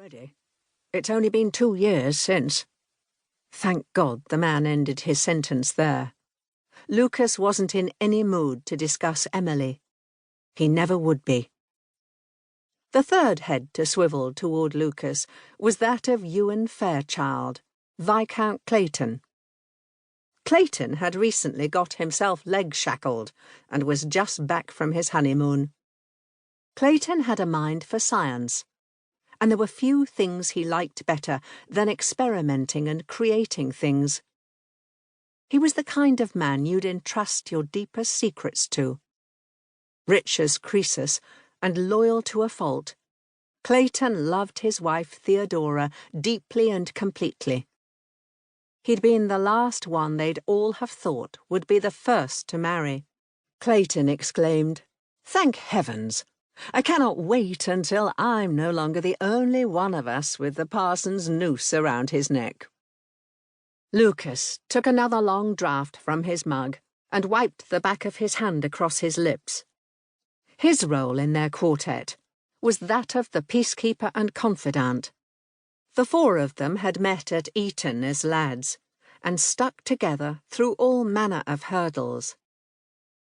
already. It's only been 2 years since. Thank God the man ended his sentence there. Lucas wasn't in any mood to discuss Emily. He never would be. The third head to swivel toward Lucas was that of Ewan Fairchild, Viscount Clayton. Clayton had recently got himself leg-shackled and was just back from his honeymoon. Clayton had a mind for science, and there were few things he liked better than experimenting and creating things. He was the kind of man you'd entrust your deepest secrets to. Rich as Croesus and loyal to a fault, Clayton loved his wife Theodora deeply and completely. He'd been the last one they'd all have thought would be the first to marry. Clayton exclaimed, "Thank heavens! I cannot wait until I'm no longer the only one of us with the parson's noose around his neck." Lucas took another long draught from his mug and wiped the back of his hand across his lips. His role in their quartet was that of the peacekeeper and confidant. The four of them had met at Eton as lads, and stuck together through all manner of hurdles.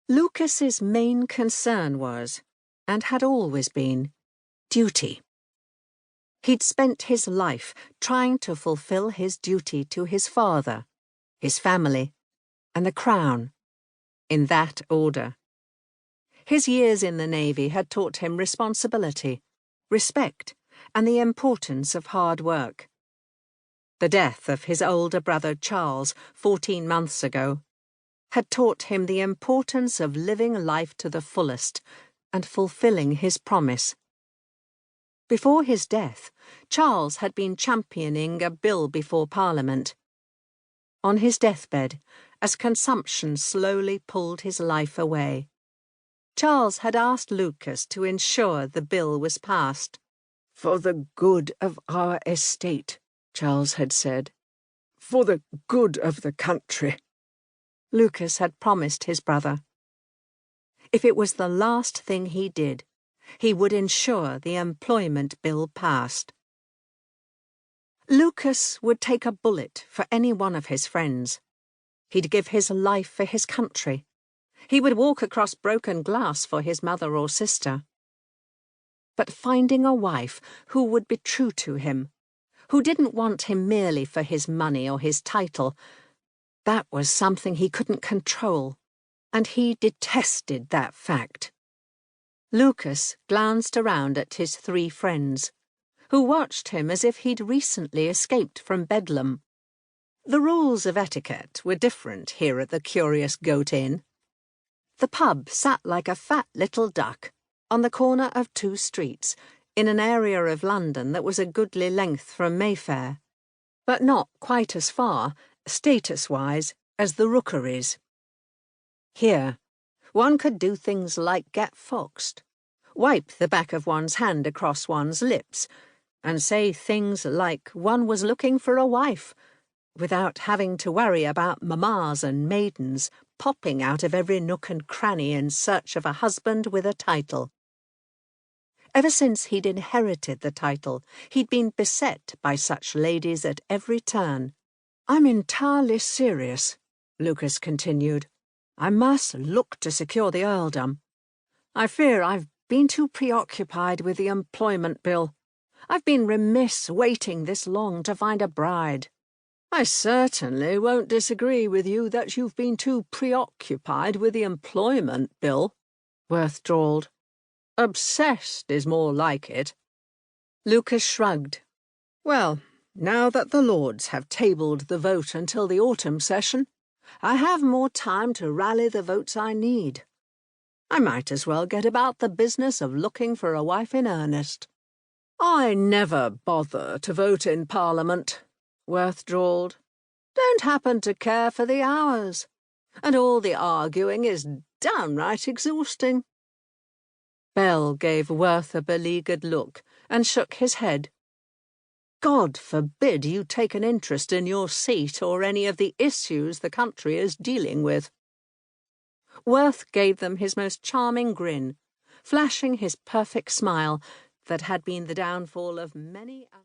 Lucas's main concern was, and had always been, duty. He'd spent his life trying to fulfill his duty to his father, his family, and the crown, in that order. His years in the Navy had taught him responsibility, respect, and the importance of hard work. The death of his older brother Charles 14 months ago had taught him the importance of living life to the fullest and fulfilling his promise. Before his death, Charles had been championing a bill before Parliament. On his deathbed, as consumption slowly pulled his life away, Charles had asked Lucas to ensure the bill was passed. "For the good of our estate," Charles had said. "For the good of the country," Lucas had promised his brother. If it was the last thing he did, he would ensure the employment bill passed. Lucas would take a bullet for any one of his friends. He'd give his life for his country. He would walk across broken glass for his mother or sister. But finding a wife who would be true to him, who didn't want him merely for his money or his title, that was something he couldn't control, and he detested that fact. Lucas glanced around at his three friends, who watched him as if he'd recently escaped from Bedlam. The rules of etiquette were different here at the Curious Goat Inn. The pub sat like a fat little duck on the corner of 2 streets in an area of London that was a goodly length from Mayfair, but not quite as far, status-wise, as the Rookeries. Here, one could do things like get foxed, wipe the back of one's hand across one's lips, and say things like one was looking for a wife, without having to worry about mammas and maidens popping out of every nook and cranny in search of a husband with a title. Ever since he'd inherited the title, he'd been beset by such ladies at every turn. "I'm entirely serious," Lucas continued. "I must look to secure the earldom. I fear I've been too preoccupied with the employment bill. I've been remiss waiting this long to find a bride." "I certainly won't disagree with you that you've been too preoccupied with the employment bill," Worth drawled. "Obsessed is more like it." Lucas shrugged. "Well, now that the Lords have tabled the vote until the autumn session, I have more time to rally the votes I need. I might as well get about the business of looking for a wife in earnest." "I never bother to vote in Parliament," Worth drawled. "Don't happen to care for the hours, and all the arguing is downright exhausting." Bell gave Worth a beleaguered look and shook his head. "God forbid you take an interest in your seat or any of the issues the country is dealing with." Worth gave them his most charming grin, flashing his perfect smile that had been the downfall of many